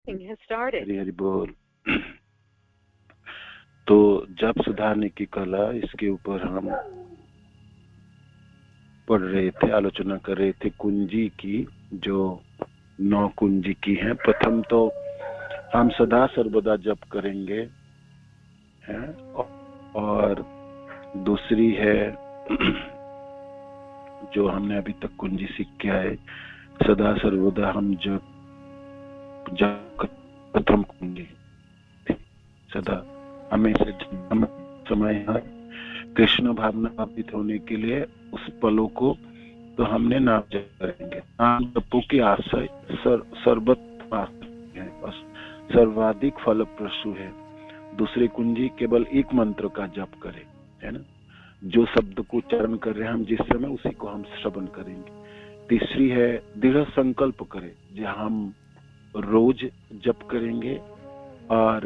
हरि हरि बोल। तो जप सुधारने की कला, इसके ऊपर हम पढ़ रहे थे, आलोचना कर रहे थे कुंजी की, जो 9 कुंजी की है। प्रथम तो हम सदा सर्वदा जप करेंगे हैं, और दूसरी है जो हमने अभी तक कुंजी सीख के आए, सदा सर्वदा हम जप प्रथम कुंजी सदा हमेशा समय है कृष्ण भावना भावित होने के लिए उस पलों को तो हमने नाम जप करेंगे। नाम जपों की आशय सर्वत्र है और सर्वाधिक फलप्रसू है। दूसरी कुंजी केवल एक मंत्र का जप करें, है ना, जो शब्द को उच्चारण कर रहे हैं हम जिस समय, उसी को हम श्रवण करेंगे। तीसरी है दृढ़ संकल्प करें, जो हम रोज जप करेंगे और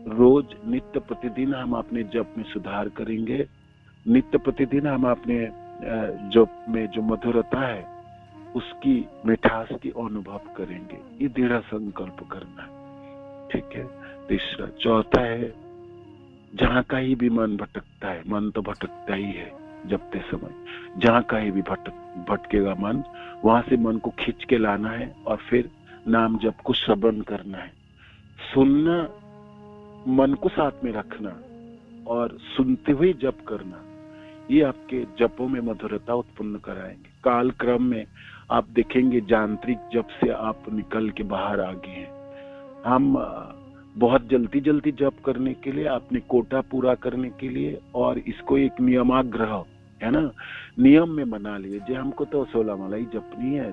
रोज नित्य प्रतिदिन हम अपने जप में सुधार करेंगे। नित्य प्रतिदिन हम अपने जप में जो मधुरता है उसकी मिठास की अनुभव करेंगे। ये दृढ़ संकल्प करना है, ठीक है। तीसरा, चौथा है जहां कहीं भी मन भटकता है, मन तो भटकता ही है जपते समय, जहां कहीं भी भटकेगा मन, वहां से मन को खींच के लाना है और फिर नाम जप को श्रवण करना है। सुनना, मन को साथ में रखना और सुनते हुए जप करना, ये आपके जपों में मधुरता उत्पन्न कराएंगे। काल क्रम में आप देखेंगे यांत्रिक जप से आप निकल के बाहर आ गए हैं। हम बहुत जल्दी जल्दी जप करने के लिए, अपने कोटा पूरा करने के लिए, और इसको एक नियमाग्रह, है ना, नियम में बना लिए, जो हमको तो 16 माला ही जपनी है,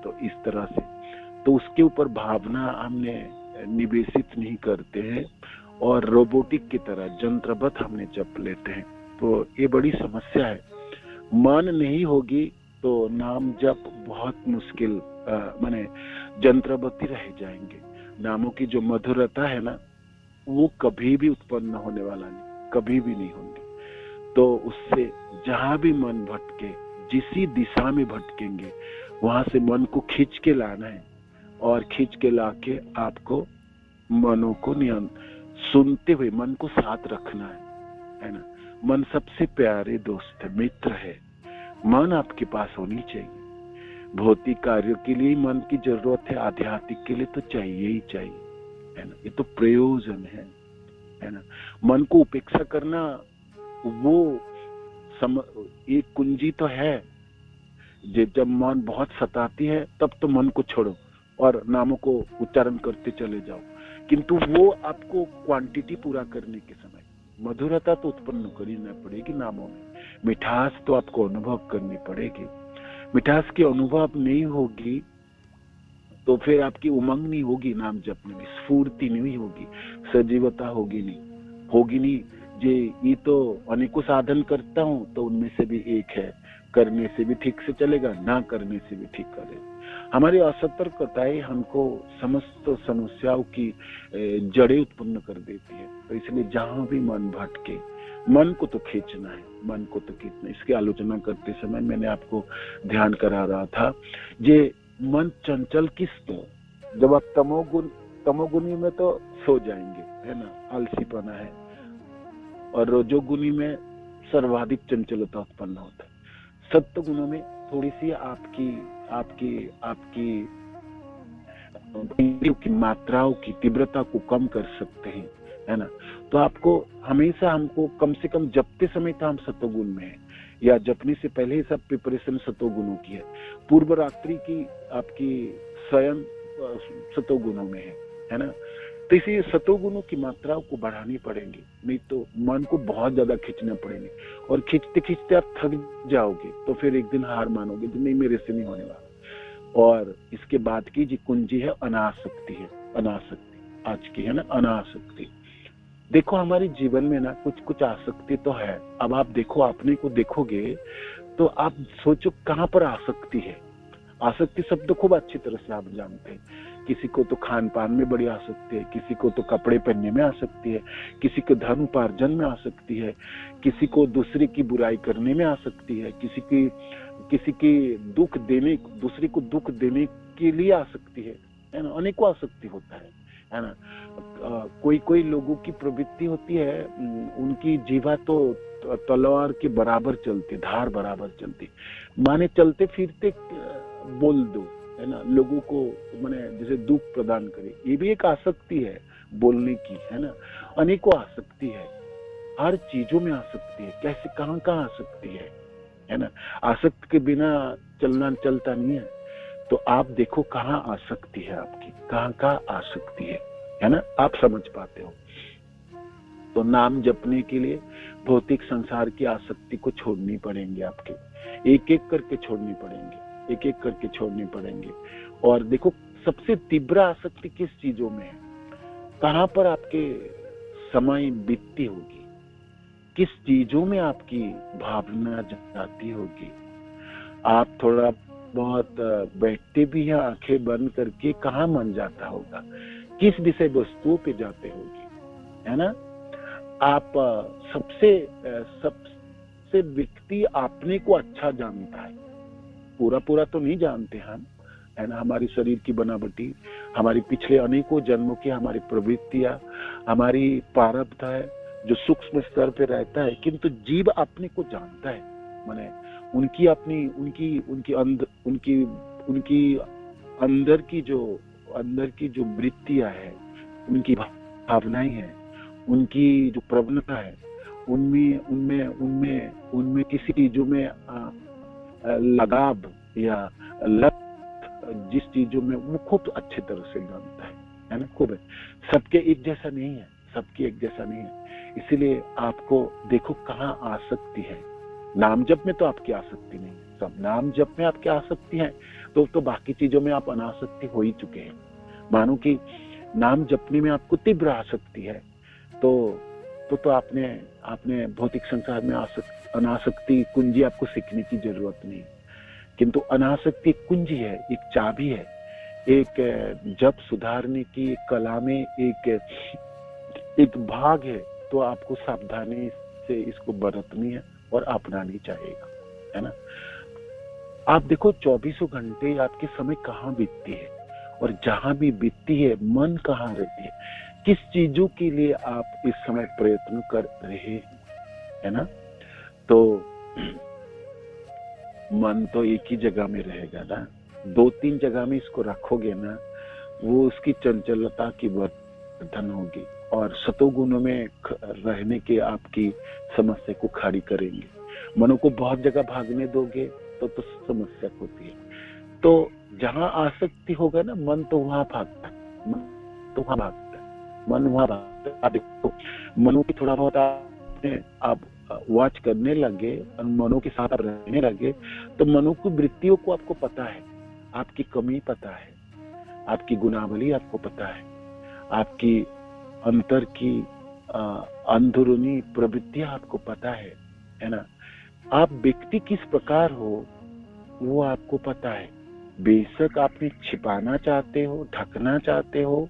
तो इस तरह से तो उसके ऊपर भावना हमने निवेशित नहीं करते हैं और रोबोटिक की तरह जंत्रवत हमने जप लेते हैं। तो ये बड़ी समस्या है। मन नहीं होगी तो नाम जप बहुत मुश्किल, माने जंत्रवत ही रह जाएंगे। नामों की जो मधुरता है ना, वो कभी भी उत्पन्न होने वाला नहीं, कभी भी नहीं होंगे। तो उससे जहां भी मन भटके, जिसी दिशा में भटकेंगे, वहां से मन को खींच के लाना है और खींच के लाके आपको मनों को सुनते हुए मन को साथ रखना है ना। मन सबसे प्यारे दोस्त है, मित्र है। मन आपके पास होनी चाहिए। भौतिक कार्यों के लिए मन की जरूरत है, आध्यात्मिक के लिए तो चाहिए ही चाहिए, है ना। ये तो प्रयोजन है ना। मन को उपेक्षा करना वो एक कुंजी तो है। जब मन बहुत सताती है तब तो मन को छोड़ो और नामों को उच्चारण करते चले जाओ, किंतु वो आपको क्वांटिटी पूरा करने के समय मधुरता तो उत्पन्न करनी पड़ेगी। नामों में मिठास तो आपको अनुभव करनी पड़ेगी। मिठास की अनुभव नहीं होगी तो फिर आपकी उमंग नहीं होगी, नाम जपने में स्फूर्ति नहीं होगी, सजीवता होगी नहीं। ये तो अनेकों साधन करता हूँ तो उनमें से भी एक है, करने से भी ठीक से चलेगा, ना करने से भी ठीक करेगा। हमारी असतर्कताएं हमको समस्त समस्याओं की जड़ें उत्पन्न कर देती है। तो इसलिए जहां भी मन भटके, मन को तो खींचना है, मन को तो खींचना। इसकी आलोचना करते समय मैंने आपको ध्यान करा रहा था, ये मन चंचल किस तो, जब आप तमोगुनी में तो सो जाएंगे, है ना, आलसीपना है, और रजोगुनी में सर्वाधिक चंचलता उत्पन्न होता है। सत्य गुणों में थोड़ी सी आपकी मात्राओं की तीव्रता को कम कर सकते हैं, है ना। तो आपको हमेशा, हमको कम से कम जपते समय तो हम सत्वगुण में है, या जपने से पहले ही सब प्रिपरेशन सत्वगुणों की है। पूर्व रात्रि की आपकी शयन सत्वगुणों में है ना। तो इसी सत्वगुणों की मात्राओं को बढ़ानी पड़ेगी, नहीं तो मन को बहुत ज्यादा खींचना पड़ेंगे, और खींचते खींचते आप थक जाओगे तो फिर एक दिन हार मानोगे, तो नहीं, मेरे से नहीं होने वाला। और इसके बाद की जो कुंजी है अनासक्ति है, अनासक्ति आज की है ना, अनासक्ति। देखो हमारे जीवन में ना कुछ आसक्ति तो है। अब आप देखो, अपने को देखोगे तो आप सोचो कहाँ पर आसक्ति है। आसक्ति शब्द खूब अच्छी तरह से आप जानते हैं। किसी को तो खान पान में बड़ी आसक्ति है, किसी को तो कपड़े पहनने में आसक्ति है, किसी को धन उपार्जन में आसक्ति है, किसी को दूसरे की बुराई करने में आसक्ति है, किसी की दूसरे को दुख देने के लिए आसक्ति है ना। अनेकों आसक्ति होता है। है ना। कोई कोई लोगों की प्रवृत्ति होती है, उनकी जीवा तो तलवार के बराबर चलती, धार बराबर चलती, माने चलते फिरते बोल दो, है ना, लोगों को माने जैसे दुख प्रदान करे। ये भी एक आसक्ति है बोलने की, है ना। अनेकों आसक्ति है, हर चीजों में आसक्ति है। कैसे, कहाँ कहाँ आसक्ति है ना। आसक्त के बिना चलना चलता नहीं है। तो आप देखो कहाँ आसक्ति है आपकी, कहाँ कहाँ आसक्ति है ना, आप समझ पाते हो। तो नाम जपने के लिए भौतिक संसार की आसक्ति को छोड़नी पड़ेंगे आपके, एक एक करके छोड़नी पड़ेंगे, एक एक करके छोड़नी पड़ेंगे। और देखो सबसे तीव्र आसक्ति किस चीजों में है, कहाँ पर आपके समय बीतती होगी, किस चीजों में आपकी भावना जाती होगी। आप थोड़ा बहुत बैठते भी हैं आंखें बंद करके, कहाँ मन जाता होगा, किस विषय वस्तुओं पे जाते होगी, है ना। आप सबसे व्यक्ति अपने को अच्छा जानता है, पूरा पूरा तो नहीं जानते हम, है ना। हमारी शरीर की बनावटी, हमारी पिछले अनेकों जन्मों की हमारी प्रवृत्तियां, हमारी प्रारब्ध है जो सूक्ष्म स्तर पे रहता है, किंतु जीव अपने को जानता है। माने उनकी अपनी उनकी अंदर की जो वृत्तियां है, उनकी भावनाएं हैं, उनकी जो प्रवणता है, उनमें किसी चीजों में लगाव या लत, जिस चीजों में वो खूब अच्छे तरह से जानता है ना, खूब है। सबके एक जैसा नहीं है, सबके एक जैसा नहीं है। इसीलिए आपको देखो कहाँ आसक्ति है। नाम जप में तो आपकी आसक्ति नहीं है, सब नाम जप में आपकी आसक्ति है, तो बाकी चीजों में आप अनासक्ति हो ही चुके हैं। मानो कि नाम जपने में आपको तीव्र आसक्ति है, तो आपने भौतिक संसार में अनासक्ति कुंजी आपको सीखने की जरूरत नहीं। किंतु अनासक्ति कुंजी है, एक चाबी है, एक जप सुधारने की कला में एक भाग है। तो आपको सावधानी से इसको बरतनी है और अपनानी चाहिएगा, है ना। आप देखो 24 घंटे आपके समय कहाँ बीतती है, और जहां भी बीतती है मन कहाँ रहती है, किस चीजों के लिए आप इस समय प्रयत्न कर रहे हैं, है ना। तो मन तो एक ही जगह में रहेगा ना, 2-3 जगह में इसको रखोगे ना, वो उसकी चंचलता की वर्धन होगी और सतोगुणों में रहने के आपकी समस्या को खड़ी करेंगे। मनो को बहुत जगह भागने दोगे तो समस्या होती है। तो जहां आसक्ति होगा ना, मन तो वहां भागता है, मन वहां भागता है। देखो मनो की थोड़ा बहुत आप वॉच करने लगे और मनो के साथ आप रहने लगे, तो मनो की वृत्तियों को आपको पता है, आपकी कमी पता है, आपकी गुणावली आपको पता है, आपकी अंतर की अंदरूनी प्रवृत्तियां आपको पता है ना। आप व्यक्ति किस प्रकार हो वो आपको पता है। बेशक आपने छिपाना चाहते हो, ढकना चाहते हो,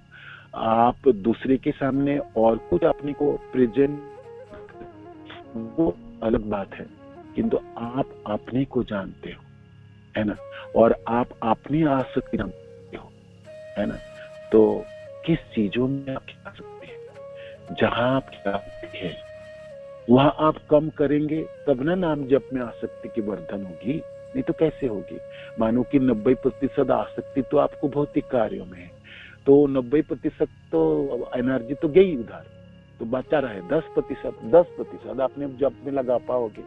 आप दूसरे के सामने और कुछ अपने को प्रेजेंट, वो अलग बात है, किंतु आप अपने को जानते हो, है ना, और आप अपनी आसक्ति जानते हो, है ना। तो किस चीजों में आपकी आसक्ति है, जहां आपकी आसक्ति है वहां आप कम करेंगे, तब ना नाम जप में आसक्ति की वर्धन होगी, नहीं तो कैसे होगी। मानो कि 90% आसक्ति तो आपको भौतिक कार्यों में है, तो 90% तो एनर्जी तो गई उधर, तो बचा रहे 10% आपने जप में लगा पाओगे,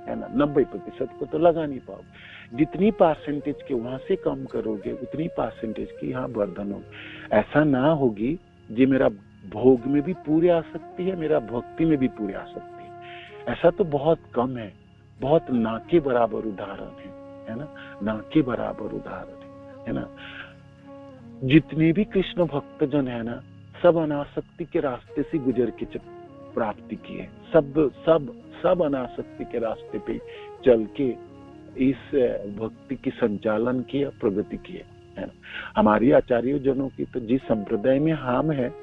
है ना। 90% को तो लगा नहीं पाओगे। जितनी परसेंटेज के वहां से कम करोगे, उतनी परसेंटेज की यहाँ वर्धन होगी। ऐसा ना होगी जी मेरा भोग में भी पूरी आसक्ति है, मेरा भक्ति में भी पूरी आसक्ति है, ऐसा तो बहुत कम है, बहुत ना के बराबर उदाहरण है ना, ना के बराबर उदाहरण है ना। जितने भी कृष्ण भक्त जन है ना, सब अनासक्ति के रास्ते से गुजर के प्राप्ति किए, सब अनासक्ति के रास्ते पे चल के इस भक्ति की संचालन किया, प्रगति किए, है ना। हमारी आचार्य जनों की तो जिस संप्रदाय में हम है,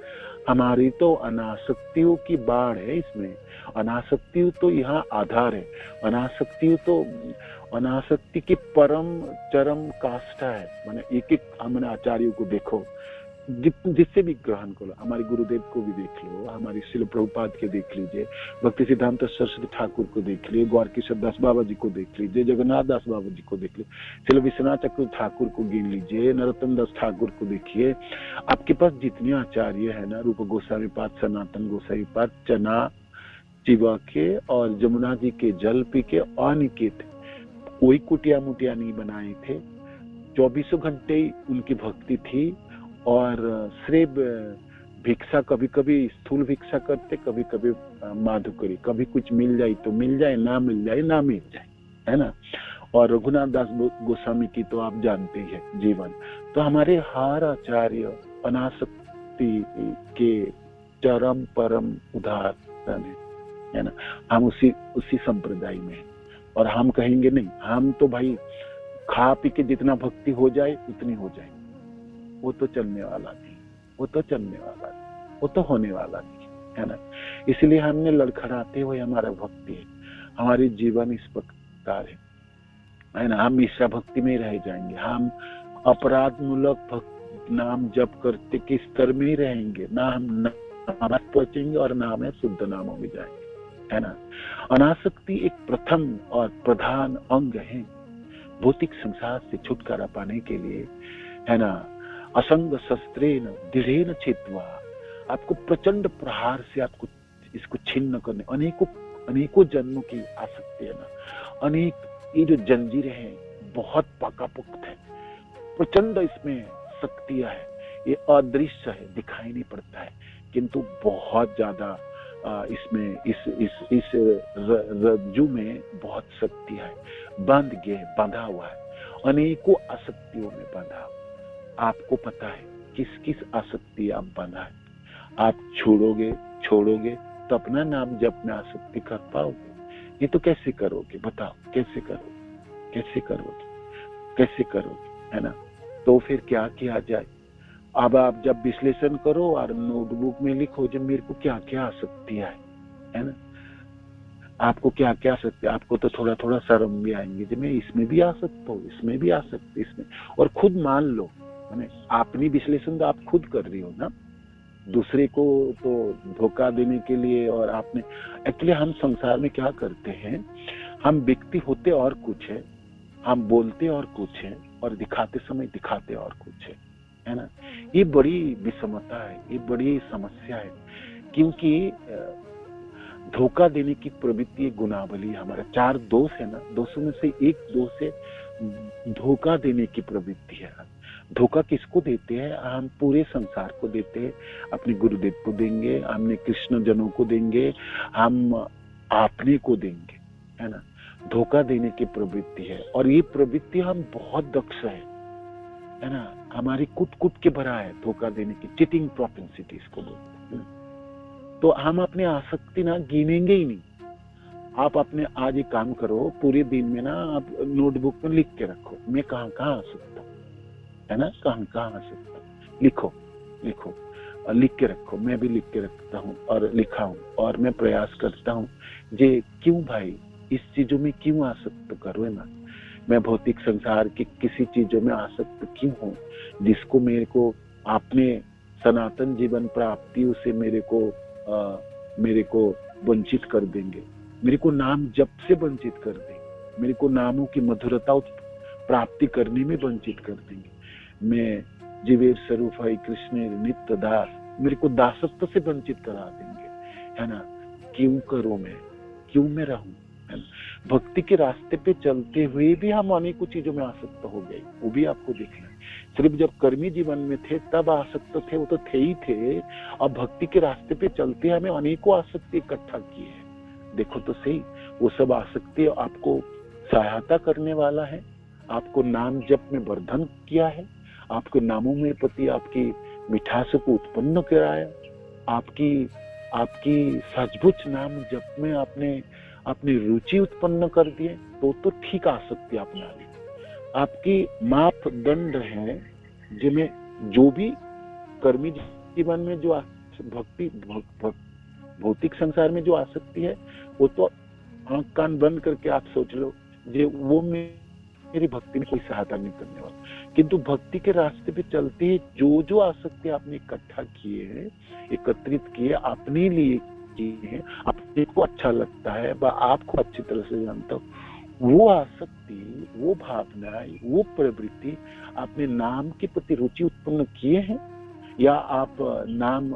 हमारी तो अनासक्तियों की बाढ़ है। इसमें अनासक्ति तो यहाँ आधार है, अनासक्ति की परम चरम काष्ठा है। मैंने एक आचार्यों को देखो, जिससे भी ग्रहण करो, हमारे गुरुदेव को भी देख लो, हमारी श्रील प्रभुपाद के देख लीजिए, भक्ति सिद्धांत सरस्वती ठाकुर को देख लीजिए, गौर किशोर दास बाबा जी को देख लीजिए, जगन्नाथ दास बाबा जी को देख लीजिए, श्री विश्वनाथ चक्रवर्ती ठाकुर को गिन लीजिए, नरोत्तम दास ठाकुर को देखिए। आपके पास जितने आचार्य है ना, रूप गोस्वामी पाद, सनातन गोसाई पाद, चना चिवा के और जमुना जी के जल पी के अनिकेत, कोई कुटिया मुटिया नहीं बनाए थे, 24 घंटे उनकी भक्ति थी। और सिर्फ भिक्षा, कभी कभी स्थूल भिक्षा करते, कभी कभी माधुकरी, कभी कुछ मिल जाए तो मिल जाए, ना मिल जाए ना मिल जाए, है ना। और रघुनाथ दास गोस्वामी की तो आप जानते हैं जीवन। तो हमारे हर आचार्य अनासक्ति के चरम परम उदाहरण है ना। हम उसी संप्रदाय में हैं और हम कहेंगे नहीं, हम तो भाई खा पी के जितना भक्ति हो जाए उतनी हो जाए, वो तो चलने वाला नहीं, वो तो चलने वाला नहीं, वो तो होने वाला नहीं, है ना। इसलिए हमने लड़खड़ाते हुए हमारा भक्ति है, हमारी जीवन इस प्रकार है ना। हम मिश्रा भक्ति में रह जाएंगे, हम अपराध मूलक नाम जप करते के स्तर में ही रहेंगे, ना हम नाम पहुंचेंगे और ना हमें शुद्ध नामों में जाएंगे, है ना। अनासक्ति एक प्रथम और प्रधान अंग है भौतिक संसार से छुटकारा पाने के लिए, है ना। असंग शस्त्रेण दृढ़ेन छित्त्वा, आपको प्रचंड प्रहार से आपको इसको छिन्न करने, अनेकों जन्मों की आसक्ति है ना। अनेक ये जो जंजीरें हैं बहुत पाकापुख्त है, प्रचंड इसमें शक्तियां है, ये अदृश्य है, दिखाई नहीं पड़ता है, किंतु बहुत ज्यादा इसमें इस रज्जू में बहुत शक्तियां है, बांधा हुआ है, अनेकों आसक्तियों में बांधा। आपको पता है किस किस आसक्ति आप बांधा है, आप छोड़ोगे तो अपना नाम जप में आसक्ति कर पाओगे? ये तो कैसे करोगे बताओ, कैसे करोगे, है ना। तो फिर क्या किया जाए? अब आप जब विश्लेषण करो और नोटबुक में लिखो जो मेरे को क्या क्या आसक्तियां है ना। आपको क्या क्या आसक्ति, आपको तो थोड़ा थोड़ा शर्म भी आएंगे जो मैं इसमें भी आ सकता हूँ, इसमें भी आ सकती, इसमें, और खुद मान लो, मैंने अपनी विश्लेषण तो आप खुद कर रही हो ना, दूसरे को तो धोखा देने के लिए। और आपने एक्चुअली हम संसार में क्या करते हैं, हम व्यक्ति होते और कुछ है, हम बोलते और कुछ है, और दिखाते समय दिखाते और कुछ है ना। ये बड़ी विषमता है, ये बड़ी समस्या है, क्योंकि धोखा देने की प्रवृत्ति गुनावली हमारा 4 दोष है ना, दोषों में से एक दोष है धोखा देने की प्रवृत्ति है। धोखा किसको देते हैं? हम पूरे संसार को देते हैं, अपने गुरुदेव को देंगे, हमने कृष्ण जनों को देंगे, हम आपने को देंगे, है ना। धोखा देने की प्रवृत्ति है, और ये प्रवृत्ति हम बहुत दक्ष है ना, हमारी कुट के भरा है धोखा देने की, चीटिंग प्रोपेंसिटी इसको बोलते हैं। तो हम अपने आसक्ति ना गिनेंगे ही नहीं। आप अपने आज एक काम करो, पूरे दिन में ना आप नोटबुक में लिख के रखो मैं कहाँ आ सकता हूँ, है ना, कहाँ आ सकता हूँ, लिखो और लिख के रखो। मैं भी लिख के रखता हूँ और लिखा हूँ, और मैं प्रयास करता हूँ जे क्यों भाई इस चीजों में क्यों आसक्त करो, है ना। मैं भौतिक संसार की किसी चीजों में आसक्त क्यों हूँ जिसको मेरे को आपने सनातन जीवन प्राप्ति से मेरे को वंचित कर देंगे, मेरे को नाम जप से वंचित कर देंगे, मेरे को नामों की मधुरता प्राप्ति करने में वंचित कर देंगे। मैं जीवेर स्वरूप है कृष्ण नित्य दास, मेरे को दासत्व से वंचित करा देंगे, है ना। क्यों मैं रहूं, है ना। भक्ति के रास्ते पे चलते हुए भी हम अनेकों चीजों में आसक्त हो गए, वो भी आपको देखना है। सिर्फ जब कर्मी जीवन में थे तब आसक्त थे, वो तो थे ही थे। अब भक्ति के रास्ते पे चलते हमें अनेकों आसक्ति इकट्ठा की है। देखो तो सही, वो सब आसक्ति आपको सहायता करने वाला है, आपको नाम जप में वर्धन किया है, आपके नामों में प्रति आपकी मिठास को उत्पन्न कराया, आपकी सचमुच नाम जप में आपने रुचि उत्पन्न कर दिए, तो ठीक आसक्ति अपना ली। आपकी मापदंड है जिनमें जो भी कर्मी जीवन में जो भक्ति भौतिक संसार में जो आसक्ति है, वो तो आंख कान बंद करके आप सोच लो, जो वो मेरी भक्ति में कोई सहायता नहीं करने वाला। किंतु भक्ति के रास्ते पे चलते ही जो जो आसक्ति आपने इकट्ठा किए हैं, एकत्रित किए, अपने लिए किए हैं, अपने को अच्छा लगता है, आपको अच्छी तरह से जानता हो, वो आसक्ति, वो भावना, वो प्रवृत्ति आपने नाम के प्रति रुचि उत्पन्न किए हैं, या आप नाम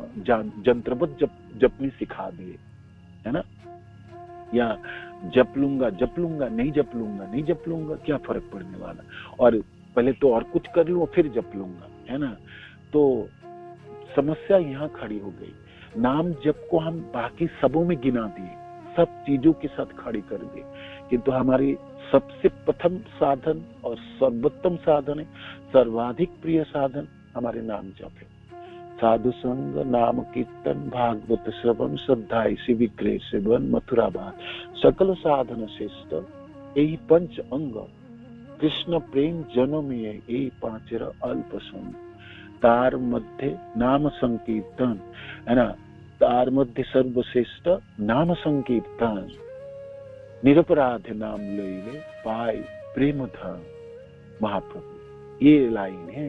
जंत्रबद्ध जपने सिखा दिए, है ना, या जप लूंगा नहीं जप लूंगा, क्या फर्क पड़ने वाला, और पहले तो और कुछ कर लूं फिर जप लूंगा, है ना। तो समस्या यहाँ खड़ी हो गई। नाम जप को हम बाकी सबों में गिना दिए, सब चीजों के साथ खड़ी कर दिए, किंतु हमारी सबसे प्रथम साधन और सर्वोत्तम साधन है, सर्वाधिक प्रिय साधन हमारे नाम जप है। साधु संग, नाम कीर्तन, भागवत श्रवण, श्रद्धा इसी विग्रह सेवन, मथुरा बात, सकल साधन श्रेष्ठ, यही पंच अंग, कृष्ण प्रेम जन्म ये पांचर अल्प संग, तार मध्य नाम संकीर्तन, है ना, तार मध्य सर्वश्रेष्ठ नाम संकीर्तन, निरपराध नाम लैले पाए प्रेम धन महाप्रभु। ये लाइन है।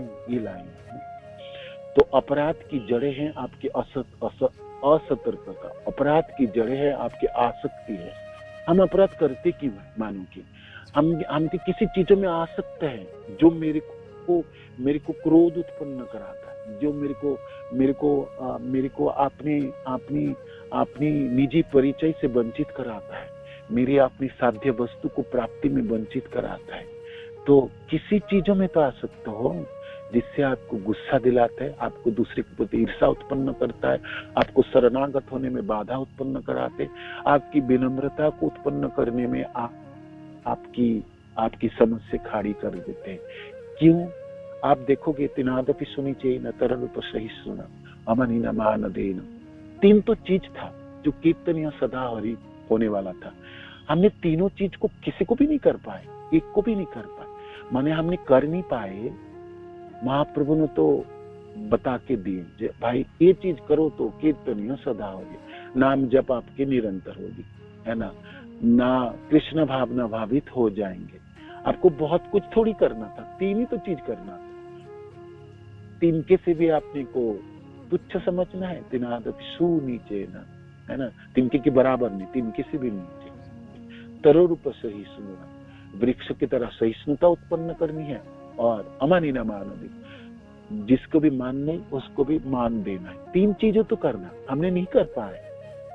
तो अपराध की जड़ें हैं आपकी असतर्कता, अपराध की जड़ें हैं आपकी आसक्ति है। हम अपराध करते क्यों है? मानो कि हम किसी चीजों में आसक्त हैं जो मेरे को क्रोध उत्पन्न कराता है, जो मेरे को अपनी निजी परिचय से वंचित कराता है, मेरी अपनी साध्य वस्तु को प्राप्ति में वंचित कराता है। तो किसी चीजों में तो आसक्त हो जिससे आपको गुस्सा दिलाता है, आपको दूसरे के प्रति ईर्ष्या उत्पन्न करता है, आपको शरणागत होने में बाधा उत्पन्न कराते, आपकी विनम्रता को उत्पन्न करने में आपकी समस्या खड़ी कर देते हैं। क्यों? आप देखोगे तिनादपि सुनी चाहिए न तरल पर सही सुना अमनी न मान देना, 3 तो चीज था जो कीर्तन या सदा हरि होने वाला था। हमने तीनों चीज को किसी को भी नहीं कर पाए, एक को भी नहीं कर पाए, माने हमने कर नहीं पाए। महाप्रभु ने तो बता के दिए, भाई ये चीज करो तो कीर्तन सदा होगी, नाम जप आपके निरंतर होगी, है ना, कृष्ण भावना भावित हो जाएंगे। आपको बहुत कुछ थोड़ी करना था, 3 ही तो चीज करना था। 3 के से भी आपने को तुच्छ समझना है, तिनादपि सुनीचे ना, है ना, 3 के बराबर नहीं, 3 के से भी नीचे। तरो रूप सही सुनना, वृक्ष की तरह सहिष्णुता उत्पन्न करनी है, और अमानी न मानवी, जिसको भी मानने उसको भी मान देना है। 3 चीजें तो करना हमने नहीं कर पाए।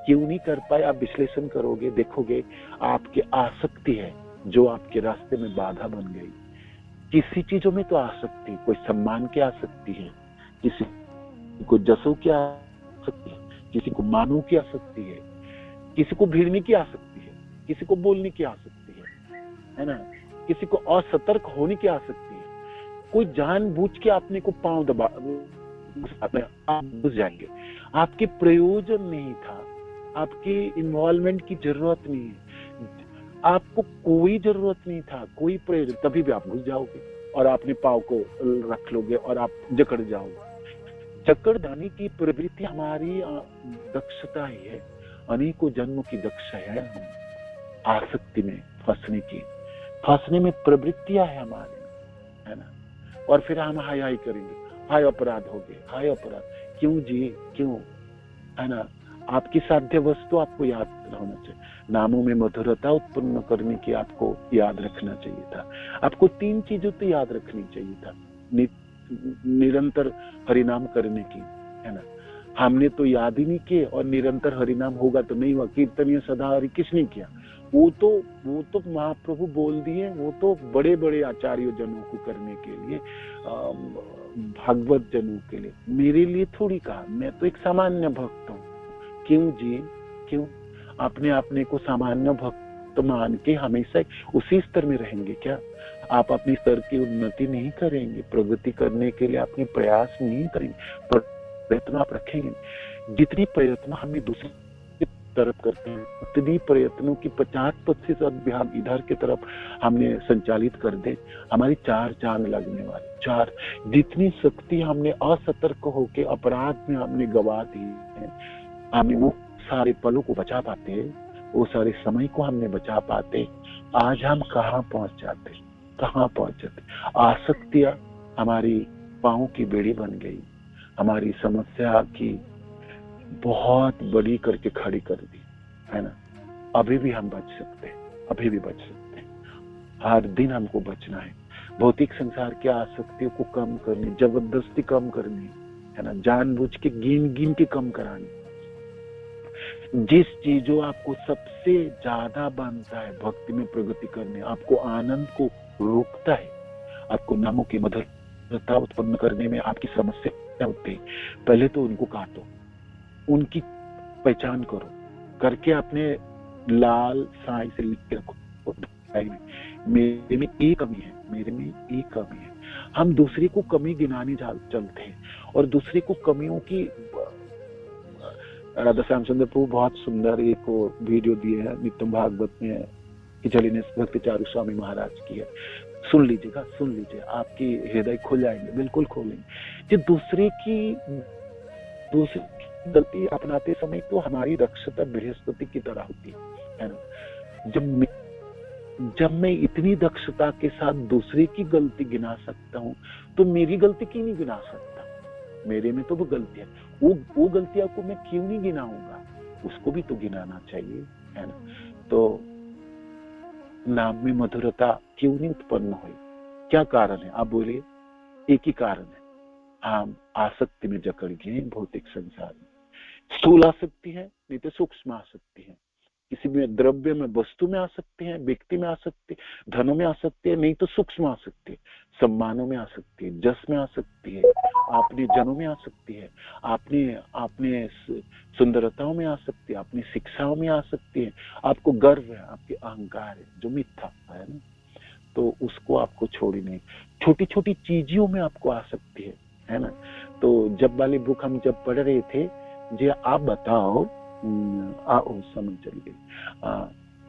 क्यों नहीं कर पाए? आप विश्लेषण करोगे, देखोगे आपकी आसक्ति है जो आपके रास्ते में बाधा बन गई। किसी चीजों में तो आसक्ति, कोई सम्मान की आसक्ति है, किसी को जसों की आसक्ति है, किसी को मानो की आसक्ति है, किसी को भिड़ने की आसक्ति है, किसी को बोलने की आसक्ति है ना, किसी को असतर्क होने की आसक्ति है। कोई जानबूझ के आपने को पांव दबा, आप घुस जाएंगे। आपके प्रयोजन नहीं था, आपके इन्वॉल्वमेंट की जरूरत नहीं है, आपको कोई जरूरत नहीं था, कोई प्रयोजन, तभी भी आप घुस जाओगे और आपने पांव को रख लोगे और आप जकड़ जाओगे। जकड़ जाने की प्रवृत्ति हमारी दक्षता ही है, अनेकों जन्मों की दक्षा है आसक्ति में फंसने में प्रवृत्तियां है हमारे, है ना। और फिर हम हाय हाय करेंगे, हाय अपराध हो गए, हाय अपराध। क्यों जी, क्यों, है ना। आपकी साध्य वस्तु आपको याद होना चाहिए, नामों में मधुरता उत्पन्न करने की आपको याद रखना चाहिए था। आपको 3 चीजों तो याद रखनी चाहिए था, निरंतर हरिनाम करने की, है ना। हमने तो याद ही नहीं किए, और निरंतर हरिनाम होगा तो नहीं हुआ। कीर्तन सदा हरि किसने किया? वो तो महाप्रभु बोल दिए, वो तो बड़े बड़े आचार्य जनों को करने के लिए, भागवत जनों के लिए, मेरे लिए थोड़ी कहा। मैं तो एक सामान्य भक्त हूँ। क्यों जी, क्यों? अपने को सामान्य भक्त मान के हमेशा उसी स्तर में रहेंगे क्या? आप अपने स्तर की उन्नति नहीं करेंगे, प्रगति करने के लिए अपने प्रयास नहीं करेंगे, प्रयत्न आप रखेंगे। जितनी प्रयत्न हमने दूसरी तरफ करते हैं, उतनी प्रयत्नों की 50% भी हम इधर की तरफ हमने संचालित कर दे, हमारी 4 चांद लगने वाले। 4 जितनी शक्ति हमने असतर्क होके अपराध में हमने गवा दी है, हमें वो सारे पलों को बचा पाते, वो सारे समय को हमने बचा पाते, आज हम कहाँ पहुंच जाते। कहाँ पहुंच जाते। आसक्तियां हमारी पांव की बेड़ी बन गई, हमारी समस्या की बहुत बड़ी करके खड़ी कर दी, है ना। अभी भी हम बच सकते हैं, अभी भी बच सकते हैं, हर दिन हमको बचना है। भौतिक संसार की आसक्तियों को कम करनी, जबरदस्ती कम करनी, है ना, जानबूझ के गिन गिन के कम करानी। जिस चीजों आपको सबसे ज्यादा बांधता है भक्ति में प्रगति करने, आपको आनंद को रोकता है, आपको नामों की मधुरता उत्पन्न करने में आपकी समस्या होती है, पहले तो उनको काटो, उनकी पहचान करो, करके अपने लाल साई से लिख के रखो, मेरे में एक कमी है, मेरे में एक कमी है। हम दूसरे को कमी गिनाने चलते हैं और दूसरे को कमियों की, राधा श्याम चंद्र प्रभु बहुत सुंदर एक वीडियो दिए है नित्यम भागवत में, खिचड़ी भक्ति चारू स्वामी महाराज की है, सुन लीजिएगा, सुन लीजिए, आपकी हृदय खुल जाएंगे, बिल्कुल खोलेंगे। जो दूसरे की गलती अपनाते समय तो हमारी रक्षता बृहस्पति की तरह होती है ना। जब मैं इतनी दक्षता के साथ दूसरे की गलती गिना सकता हूँ तो मेरी गलती क्यों नहीं गिना सकता? मेरे में तो वो गलती है, वो गलतियां को मैं क्यों नहीं गिनाऊंगा? उसको भी तो गिनाना चाहिए, है ना। तो नाम में मधुरता क्यों नहीं उत्पन्न हुई? क्या कारण है? आप बोलिए। एक ही कारण है, हम आसक्ति में जकड़ गए भौतिक संसार में। स्थूल आसक्ति है, नहीं तो सूक्ष्म आसक्ति है। किसी में द्रव्य में, वस्तु में आ सकते हैं, व्यक्ति में आ सकते, धनों में आ सकते हैं, नहीं तो सूक्ष्म आ सकती है, सम्मानों में आ सकती है, जस में आ सकती है, अपने जनों में आ सकती है, आपने सुंदरताओं में आ सकती है, अपनी शिक्षाओं में आ सकती है, आपको गर्व है, आपके अहंकार है जो मिथ्या है ना, तो उसको आपको छोड़ी नहीं। छोटी छोटी चीजों में आपको आ सकती है ना। तो जब वाली बुक हम जब पढ़ रहे थे, जी आप बताओ, समझ चल गई।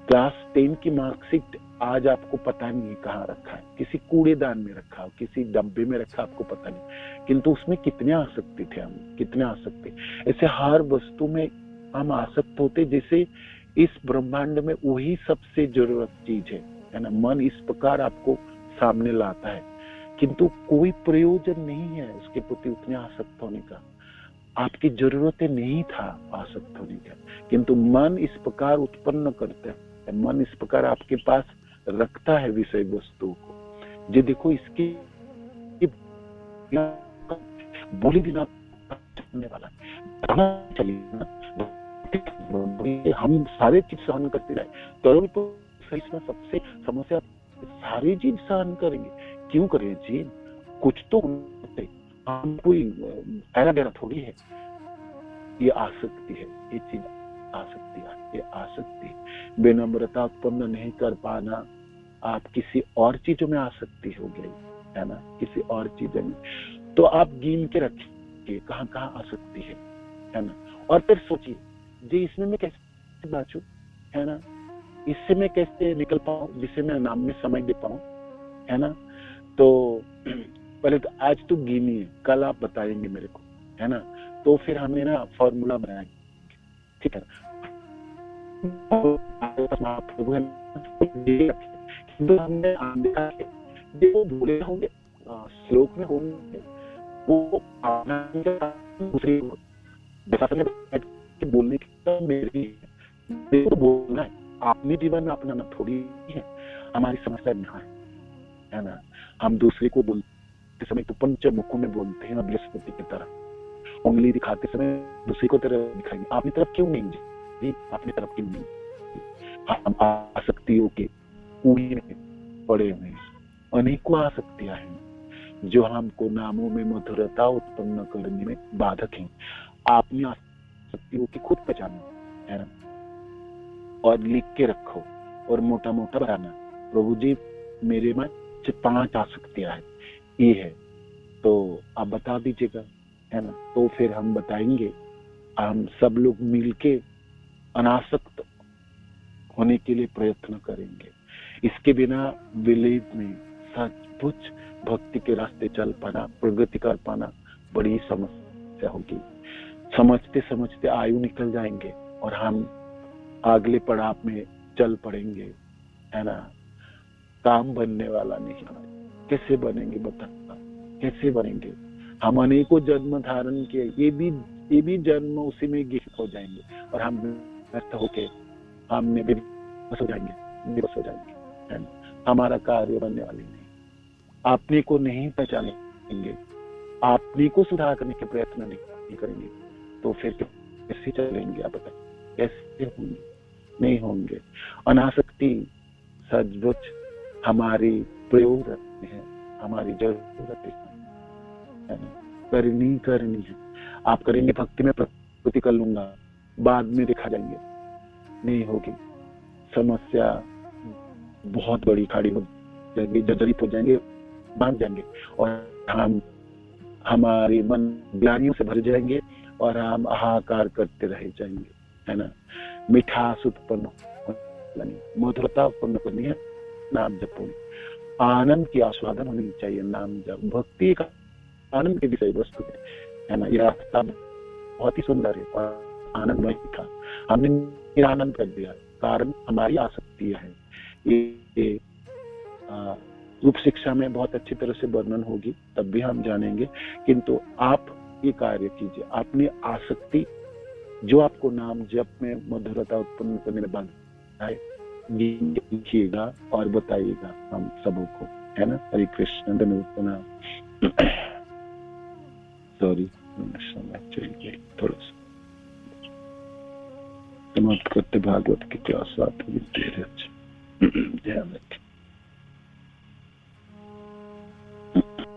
क्लास 10 की मार्कशीट आज आपको पता नहीं है कहाँ रखा है, किसी कूड़ेदान में रखा हो, किसी डब्बे में रखा, आपको पता नहीं, किंतु उसमें कितने आसक्ति थे हम, कितने आसक्ति। ऐसे हर वस्तु में हम आसक्त होते, जैसे इस ब्रह्मांड में वही सबसे जरूरत चीज है ना। मन इस प्रकार आपको सामने लाता है, किंतु कोई प्रयोजन नहीं है उसके प्रति उतने आसक्त होने का, आपकी जरूरतें नहीं था आसक्त होने का, किंतु मन इस प्रकार उत्पन्न करता है, मन इस प्रकार आपके पास रखता है विषय वस्तु को। जी देखो, इसकी बोली बिना वाला चाहिए ना। हम सारे चीज सहन करते रहे, करोड़ तो सही में सबसे समस्या, सारी चीज सहन करेंगे, क्यों करें जी? कुछ तो हम कोई ऐरा गहरा थोड़ी है। ये आसक्ति है, ये चीज आसक्ति है, ये आसक्ति। विनम्रता उत्पन्न नहीं कर पाना, आप किसी और चीजों में आसक्ति हो गई है ना, किसी और चीजों में। तो आप गिन के रखिए कहाँ कहाँ आसक्ति है ना, और फिर सोचिए जी इसमें मैं कैसे बाँचूं, है ना, इससे मैं कैसे निकल पाऊं, जिससे मैं नाम में समय दे पाऊं, है ना। तो पहले तो आज तो गिनिए, कल आप बताएंगे मेरे को, है ना। तो फिर हमें ना फॉर्मूला बनाएंगे, ठीक है। हमने देखो भूले होंगे, श्लोक में होंगे, वो दूसरी बोलने का मेरी देखो बोलना है, अपने जीवन में अपनाना थोड़ी है। हमारी समस्या यहाँ है ना, हम दूसरे को बोलते समय तो पंचमुखों में बोलते हैं, बृहस्पति की तरह उंगली दिखाते समय दूसरे को तरफ दिखाएंगे, अपनी तरफ क्यों नहीं जी, अपनी तरफ क्यों नहीं? हम आसक्तियों के कुएं में पड़े हुए, अनेकों आसक्तियां हैं जो हमको नामों में मधुरता उत्पन्न करने में बाधक हैं। अपनी आसक्तियों की खुद पहचानो, है ना, और लिख के रखो और मोटा मोटा बनाना। प्रभु जी मेरे में 5 आसक्तियां हैं, ये है, तो आप बता दीजिएगा, है ना। तो फिर हम बताएंगे, हम सब लोग मिलके अनासक्त होने के लिए प्रयत्न करेंगे। इसके बिना विलेज में सचमुच भक्ति के रास्ते चल पाना, प्रगति कर पाना बड़ी समस्या होगी। समझते समझते आयु निकल जाएंगे और हम अगले पड़ाव में चल पड़ेंगे, है ना। काम बनने वाला नहीं। कैसे बनेंगे बता, कैसे बनेंगे? हम अनेकों जन्म धारण किए, ये भी जन्म उसी में गिफ्ट हो जाएंगे और हम व्यर्थ होके हमने बेबस हो जाएंगे, है ना? हमारा कार्य बनने वाली नहीं। आपने को नहीं पहचानेंगे, आपने को सुधार करने के प्रयत्न नहीं करेंगे, तो फिर कैसे चलेंगे? आप बताइए, कैसे होंगे? नहीं होंगे। अनासक्ति सचमुच हमारी प्रयोग है, हमारी जरूरत है ना, करनी है। आप करेंगे भक्ति में प्रकृति कर लूंगा, बाद में देखा जाएंगे, नहीं होगी। समस्या बहुत बड़ी खाड़ी हो जाएगी, जर्जरित हो जाएंगे, बांध जाएंगे और हम हमारे मन ग्लानियों से भर जाएंगे और हम हाहाकार करते रह जाएंगे, है ना। मिठास उत्पन्न होनी, मधुरता उत्पन्न करनी है नाम जपो। आनंद की आस्वादन होनी चाहिए नाम जप। भक्ति का आनंद के विषय वस्तु है ना। यह रास्ता बहुत ही सुंदर है और आनंदमय था। हमने निरानंद कर दिया, कारण हमारी आसक्ति है। ये रूप शिक्षा में बहुत अच्छी तरह से वर्णन होगी, तब भी हम जानेंगे। किंतु आप ये कार्य कीजिए, अपनी आसक्ति जो आपको नाम जप में मधुरता उत्पन्न करने में बाधा है, लिखिएगा और बताइएगा हम सबों को, है ना। हरे कृष्ण। धन्यवाद। सॉरी, थोड़ा सा समाप्त करते। भागवत की क्लास 7 बजे। ध्यान रखें।